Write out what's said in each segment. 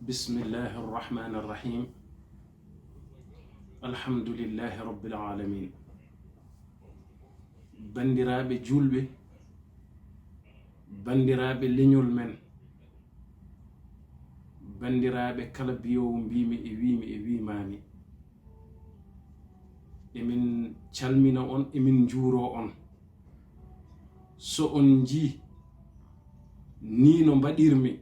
bismillahi arrahmani arrahim alhamdulillahi rabbil alamin bandiraɓe julɓe bandiraɓe leñol men bandiraɓe kala biyowo mbimi e wimami emin calmina on emin juuro on so on ji ni no mbaɗirmi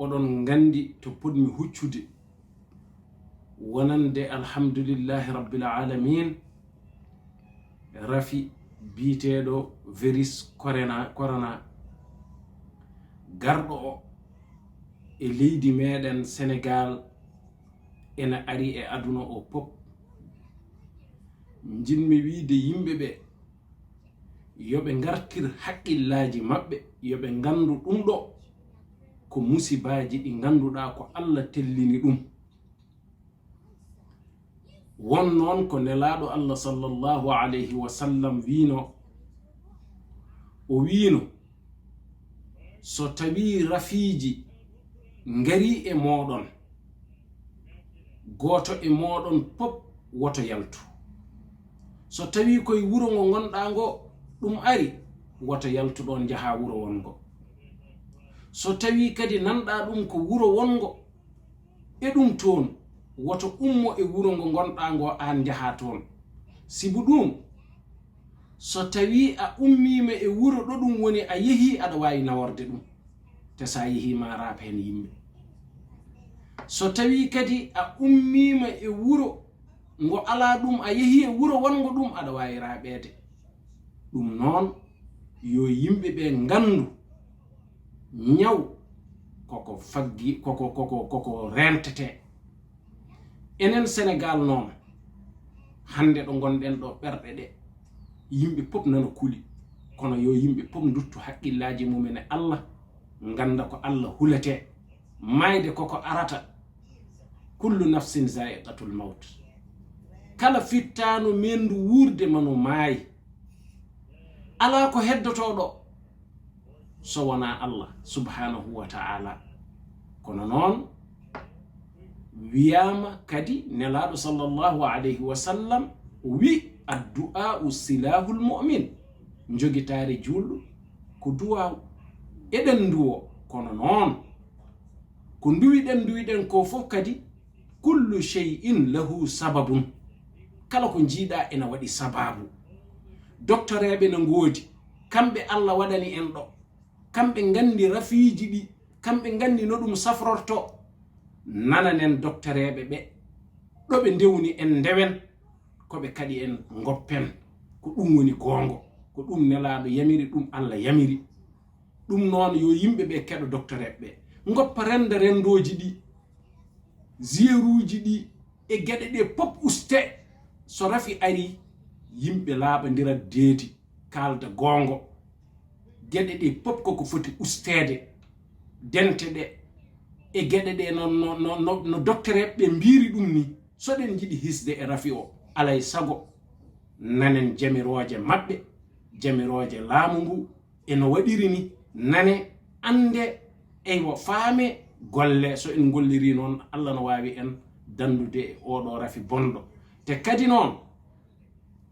oɗon gandi to podmi huccude wonande alhamdulillahi rabbil alamin rafi biteɗo virus corona garɗo o e leydi meɗen Sénégal ena ari e aduna o pop jinmi wiide yimɓeɓe yoɓe gartir haqqillaji mabɓe yoɓe gandu ɗum ɗo ko musibaji ɗi ganduɗa ko Allah tellini ɗum won noon ko nelaɗo Allah sallallahu alayhi wa sallam wino o wino so tawi rafiji ngari e moɗon goto e moɗon pop woto yaltu so tawi koye wuro ngo gonɗa ngo ɗum ari woto yaltu ɗon jaaha wuro wongo so tawi kadi nanɗa ɗum ko wuro wongo e ɗum toon woto ummo e wuro ngo gonɗa ngo an jaaha toon sibu ɗum so tawi a ummima e wuro ɗo ɗum woni a yeehi aɗa wawi naworde ɗum te sa yeehi ma raap hen yimɓe so tawi kadi a ummima e wuro ngo ala ɗum a yeehi e wuro wongo ɗum aɗa wawi raɓede ɗum noon yo yimɓeɓe gandu ñaw koko faggi koko rentete enen Sénégal noon hande ɗo gonɗen ɗo ɓerɗe ɗe yimɓe pop nana kuli kono yo yimɓe pop duttu haqqillaji mumen e Allah ganda ko Allah hulete mayde koko arata kullu nafsin zaiqatul maut kala fittano mendu wurde mano maayi ala ko heddotoɗo so wona Allah subhanahu wa ta'ala kono noon wiyama kadi nelaɗo sallallahu alayhi wa sallam wi addu'a'u silahul mu'min jogitare julɗo ko duwaw eɗen duwo kono noon ko duwiɗen ko fof kadi kullu shay'in lahu sababun kala ko jiiɗa ena waɗi sababu doctoreɓe no ngoodi kamɓe Allah waɗani en ɗo kamɓe gandi rafiji ɗi kamɓe gandi no ɗum safrorto nananen doctoreɓe ɓe ɗo ɓe ndewni en ndewen koɓe kadi en goppen ko ɗum woni gongo ko ɗum nelaɗo yamiri ɗum Allah yamiri ɗum noon yo yimɓeɓe keɗo doctoreɓe ɓe goppa renda rendoji ɗi zéruji ɗi e gueɗe ɗe pop uste so rafi ari yimɓe laaɓadira deedi kalda gongo gueɗe ɗe pop koko foti ustede dente ɗe e gueɗe ɗe no doctoreɓe ɓe mbiri ɗum ni soɗen jiɗi hisde e rafi o alay sago nanen jamiroje mabɓe jamiroje laamu ngu eno waɗiri ni nane ande eywa faame golle so en golliri noon Allah no wawi en dandude e oɗo rafi bonɗo te kadi noon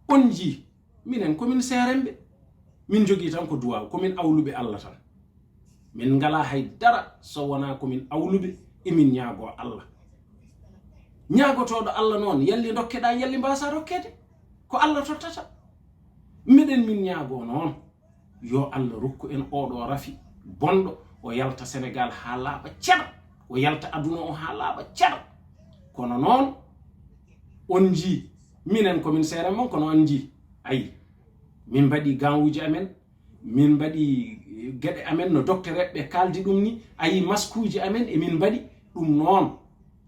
on ji minen komin seremɓe min jogui tan ko duwaw komin awluɓe Allah tan min ngala haydara so wona komin awluɓe emin ñaago Allah ñaagotoɗo Allah noon yalli dokkeɗa yalli mbasa rokkede ko Allah tottata miɗen min ñaago noon yo Allah rokku en oɗo rafi bonɗo o yalta Sénégal ha laaɓa ceɗa o yalta aduna o ha laaɓa ceɗa kono noon on ji minen komin seere mon kono on ji ayi min mbaɗi ganwuji amen min mbaɗi gueɗe amen no doctoreɓe ɓe kaldi ɗum ni ayi masque uji amen emin mbaɗi ɗum noon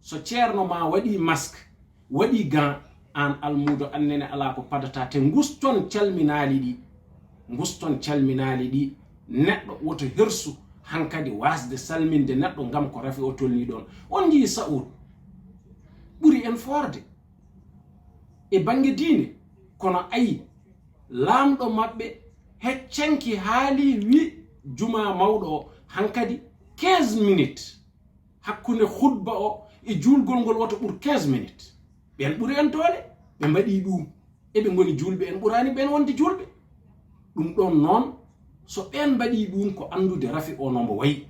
so ceerno ma waɗi masque waɗi gan an almudo annene ala ko padata te guston calminali ɗi neɗɗo woto hersu hankadi wasde salminde neɗɗo gam ko rafi o tolni ɗon on jii Saoud ɓuri en forde e bange diine kono ayi lamɗo maɓɓe heccanki haali wi juma mawɗo o hankadi 15 minutes hakkunde khutba o e julgol ngol woto ɓur 15 minutes ɓen ɓuri en doole ɓe mbaɗi ɗum eɓe ngoni julɓe en ɓurani ɓen wonde julɓe ɗum ɗon noon so ɓen mbaɗi ɗum ko andude rafi o nombo wayi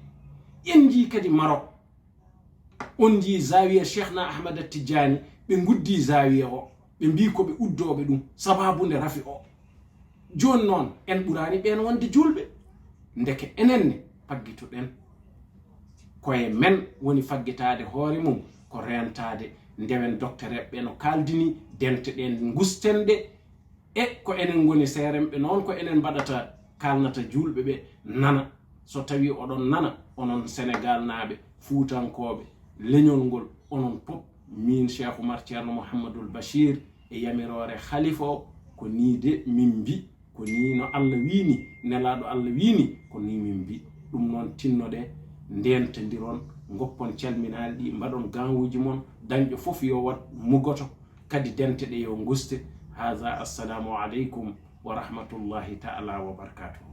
en jii kadi Maroc on jii zawiya cheikhna ahmad tidiani ɓe guddi zawiya o ɓe mbi ko ɓe uddoɓe ɗum sababude rafi o joni noon en ɓurani ɓen wonde julɓe ndeke enenne paggituɗen koye men woni faggitade hoore mum ko rentade ndewen docteur ɓe no kaldini dente ɗen gustenɗe e ko enen goni seremɓe noon ko enen mbaɗata kalnata julɓe ɓe nana so tawi oɗon nana onon Sénégal naaɓe fuutankoɓe leñol ngol onon pop min Cheikh Oumar Thierno Mouhamadoul Bachir e yamirore khalifa o ko ni de min mbi ko ni no Allah wini nelaɗo Allah wini ko ni min mbi ɗum noon tinnoɗe ndentodiron goppon calminaali ɗi mbaɗon ganwuji mon dañƴo fof yo wat mugoto kadi dente ɗe yo guste. Hada assalamu aleykum wa rahmatullahi taala wa barakatuhu.